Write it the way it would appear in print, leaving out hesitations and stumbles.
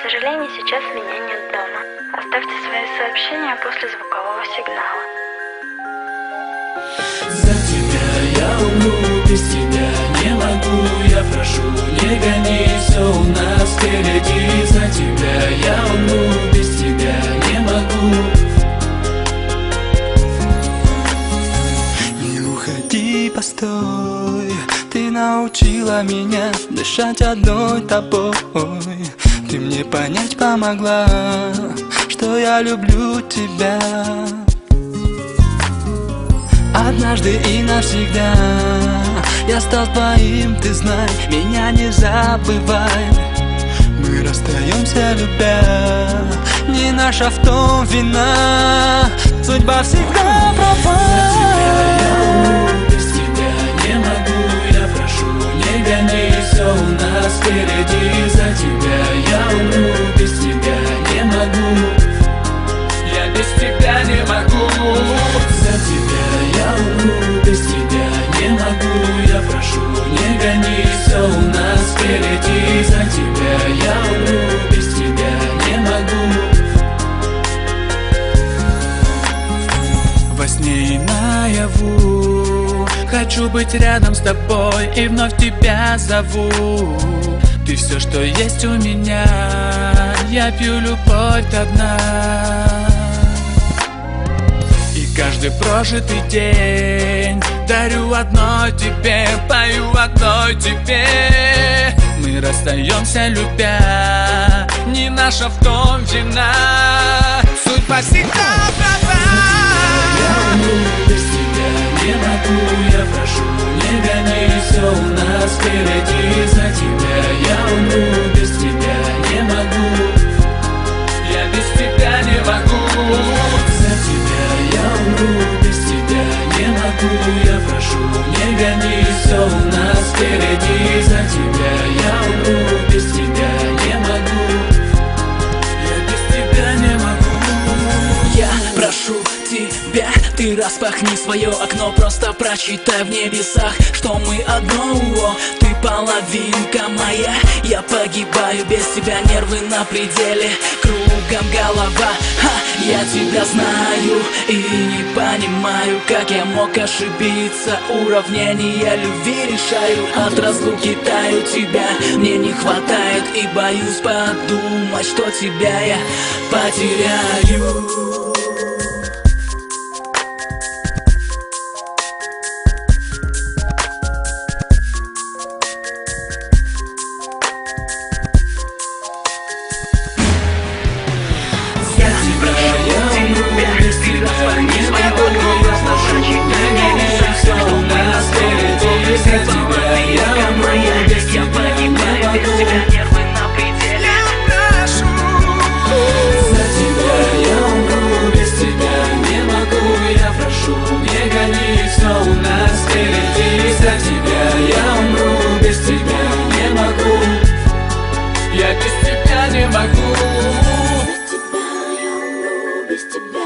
сожалению, сейчас меня нет дома. Оставьте свои сообщения после звукового сигнала. За тебя я умру, без тебя не могу. Я прошу, не гони, все у нас впереди. За тебя я умру, без тебя не могу. Не уходи, постой. Ты научила меня дышать одной тобой. Ты мне понять помогла, что я люблю тебя. Однажды и навсегда я стал твоим, ты знай, меня не забывай. Мы расстаемся, любя, не наша в том вина. Судьба всегда права. Без тебя не могу, я прошу, не гони, все у нас впереди. За тебя я умру, без тебя не могу. Я без тебя не могу. За тебя я умру, без тебя не могу. Я прошу, не гони, все у нас впереди. За тебя я умру, без тебя не могу. Во сне и наяву хочу быть рядом с тобой и вновь тебя зову. Ты все, что есть у меня, я пью любовь до дна. И каждый прожитый день дарю одной тебе, пою одной тебе. Мы расстаемся, любя, не наша в том вина. Судьба всегда права. Я умру, без тебя не могу. Я прошу, не гони, все у нас впереди. За тебя я умру, без тебя не могу. Я без тебя не могу. За тебя я умру, без тебя не могу. Я прошу, не гони, все у нас впереди. За тебя я умру, без тебя не могу. Я без тебя не могу. Я прошу тебя, ты распахни свое окно, просто прочитай в небесах, что мы одно. Ты половинка моя, я погибаю без тебя, нервы на пределе, кругом голова. Я тебя знаю и не понимаю, как я мог ошибиться. Уравнения любви решаю, от разлуки таю, тебя мне не хватает. И боюсь подумать, что тебя я потеряю. Я без тебя не могу. Без тебя я умру, без тебя